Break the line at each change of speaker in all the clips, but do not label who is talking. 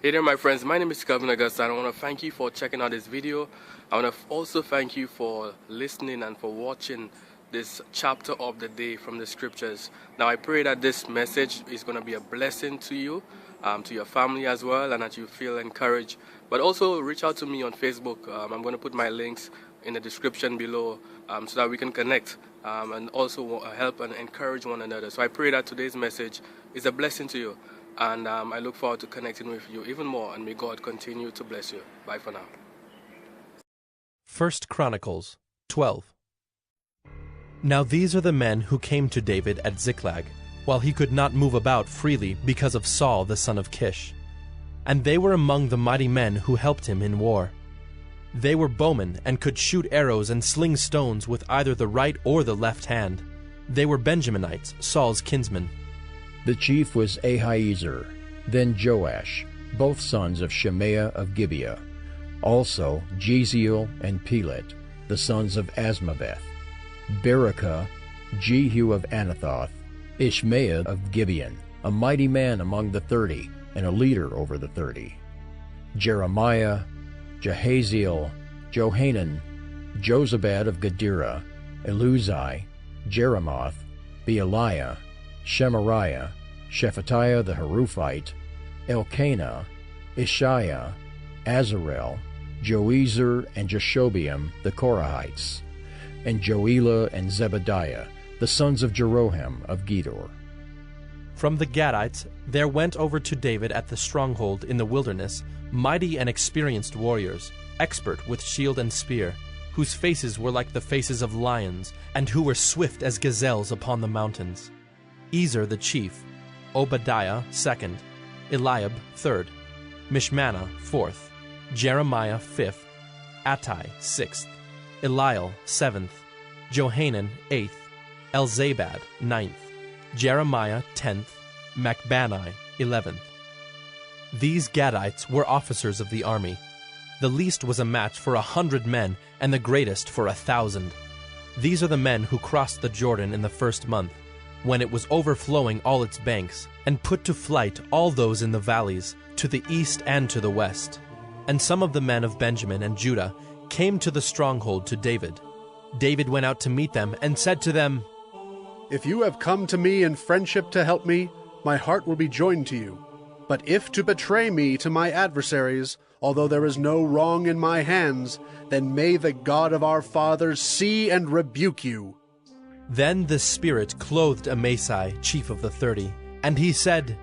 Hey there my friends, my name is Kevin Augusta and I want to thank you for checking out this video. I want to also thank you for listening and for watching this chapter of the day from the scriptures. Now I pray that this message is going to be a blessing to you, to your family as well, and that you feel encouraged. But also reach out to me on Facebook. I'm going to put my links in the description below so that we can connect and also help and encourage one another. So I pray that today's message is a blessing to you. And I look forward to connecting with you even more, and may God continue to bless you. Bye for now.
1 Chronicles 12. Now these are the men who came to David at Ziklag, while he could not move about freely because of Saul the son of Kish. And they were among the mighty men who helped him in war. They were bowmen and could shoot arrows and sling stones with either the right or the left hand. They were Benjaminites, Saul's kinsmen.
The chief was Ahiezer, then Joash, both sons of Shemaiah of Gibeah. Also Jeziel and Pelet, the sons of Asmaveth. Berekah, Jehu of Anathoth, Ishmael of Gibeon, a mighty man among the 30, and a leader over the 30. Jeremiah, Jahaziel, Johanan, Jozabad of Gedera, Eluzai, Jeremoth, Bealiah, Shemariah, Shephatiah the Haruphite, Elkanah, Ishiah, Azarel, Joezer and Jashobeam the Korahites, and Joelah and Zebadiah, the sons of Jeroham of Gedor.
From the Gadites there went over to David at the stronghold in the wilderness mighty and experienced warriors, expert with shield and spear, whose faces were like the faces of lions, and who were swift as gazelles upon the mountains. Ezer the chief, Obadiah second, Eliab third, Mishmannah fourth, Jeremiah fifth, Attai sixth, Eliel seventh, Johanan eighth, Elzabad ninth, Jeremiah 10th, Macbanai 11th. These Gadites were officers of the army. The least was a match for 100 men, and the greatest for 1,000. These are the men who crossed the Jordan in the first month, when it was overflowing all its banks, and put to flight all those in the valleys, to the east and to the west. And some of the men of Benjamin and Judah came to the stronghold to David. David went out to meet them, and said to them,
If you have come to me in friendship to help me, my heart will be joined to you. But if to betray me to my adversaries, although there is no wrong in my hands, then may the God of our fathers see and rebuke you.
Then the Spirit clothed Amasai, chief of the 30, and he said,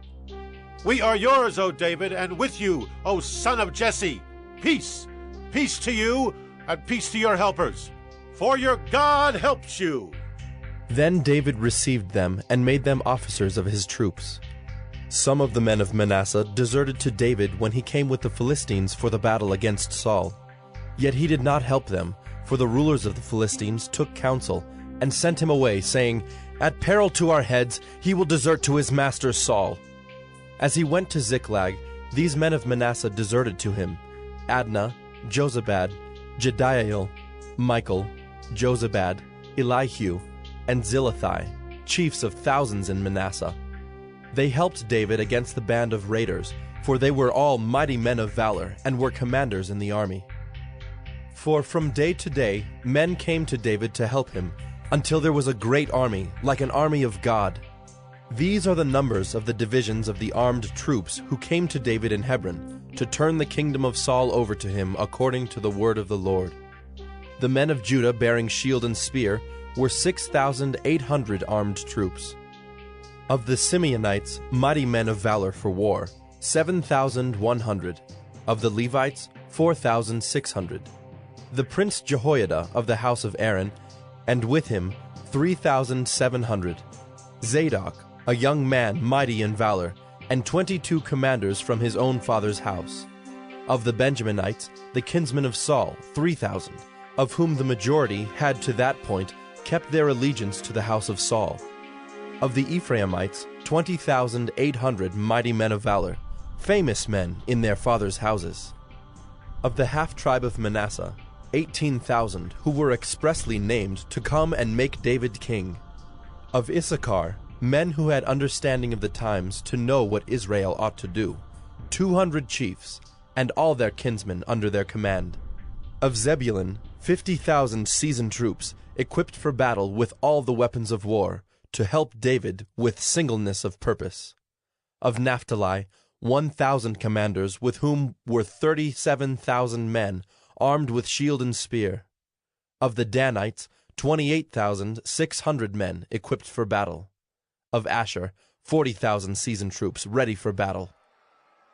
We are yours, O David, and with you, O son of Jesse. Peace, peace to you, and peace to your helpers, for your God helps you.
Then David received them and made them officers of his troops. Some of the men of Manasseh deserted to David when he came with the Philistines for the battle against Saul. Yet he did not help them, for the rulers of the Philistines took counsel and sent him away, saying, At peril to our heads he will desert to his master Saul. As he went to Ziklag, these men of Manasseh deserted to him: Adnah, Jozabad, Jediael, Michael, Jozabad, Elihu, and Zillethai, chiefs of thousands in Manasseh. They helped David against the band of raiders, for they were all mighty men of valor, and were commanders in the army. For from day to day men came to David to help him, until there was a great army, like an army of God. These are the numbers of the divisions of the armed troops who came to David in Hebron, to turn the kingdom of Saul over to him according to the word of the Lord. The men of Judah bearing shield and spear were 6,800 armed troops. Of the Simeonites, mighty men of valor for war, 7,100. Of the Levites, 4,600. The prince Jehoiada of the house of Aaron, and with him 3,700. Zadok, a young man mighty in valor, and 22 commanders from his own father's house. Of the Benjaminites, the kinsmen of Saul, 3,000, of whom the majority had to that point kept their allegiance to the house of Saul. Of the Ephraimites, 20,800 mighty men of valor, famous men in their fathers' houses. Of the half-tribe of Manasseh, 18,000 who were expressly named to come and make David king. Of Issachar, men who had understanding of the times to know what Israel ought to do. 200 chiefs, and all their kinsmen under their command. Of Zebulun, 50,000 seasoned troops, equipped for battle with all the weapons of war, to help David with singleness of purpose. Of Naphtali, 1,000 commanders, with whom were 37,000 men, armed with shield and spear. Of the Danites, 28,600 men, equipped for battle. Of Asher, 40,000 seasoned troops, ready for battle.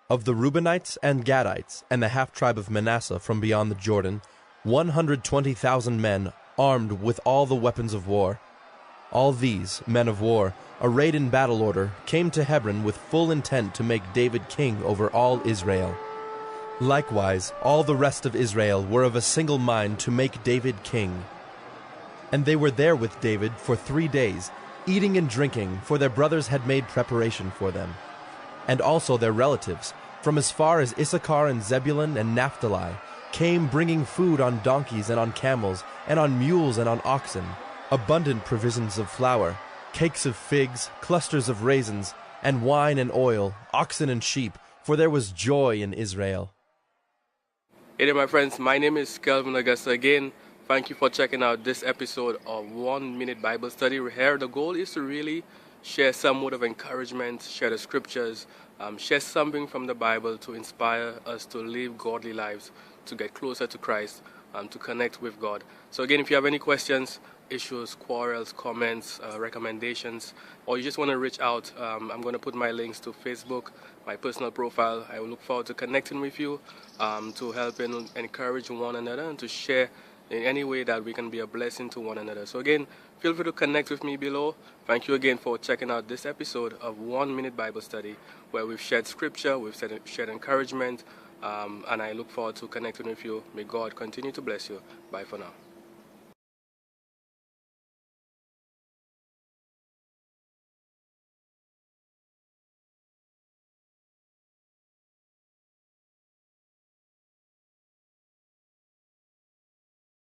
Of the Reubenites and Gadites, and the half-tribe of Manasseh from beyond the Jordan, 120,000 men, armed with all the weapons of war. All these, men of war, arrayed in battle order, came to Hebron with full intent to make David king over all Israel. Likewise, all the rest of Israel were of a single mind to make David king. And they were there with David for 3 days, eating and drinking, for their brothers had made preparation for them. And also their relatives, from as far as Issachar and Zebulun and Naphtali, came bringing food on donkeys and on camels, and on mules and on oxen, abundant provisions of flour, cakes of figs, clusters of raisins, and wine and oil, oxen and sheep, for there was joy in Israel.
Hey there, my friends. My name is Kelvin Augusta again. Thank you for checking out this episode of 1 Minute Bible Study. Here, the goal is to really share some word of encouragement, share the scriptures, share something from the Bible to inspire us to live godly lives, to get closer to Christ, to connect with God. So again, if you have any questions, issues, quarrels, comments, recommendations, or you just want to reach out, I'm going to put my links to Facebook, my personal profile. I will look forward to connecting with you, to help and encourage one another, and to share in any way that we can be a blessing to one another. So again, feel free to connect with me below. Thank you again for checking out this episode of 1 Minute Bible Study, where we've shared scripture, we've shared encouragement, and I look forward to connecting with you. May God continue to bless you. Bye for now.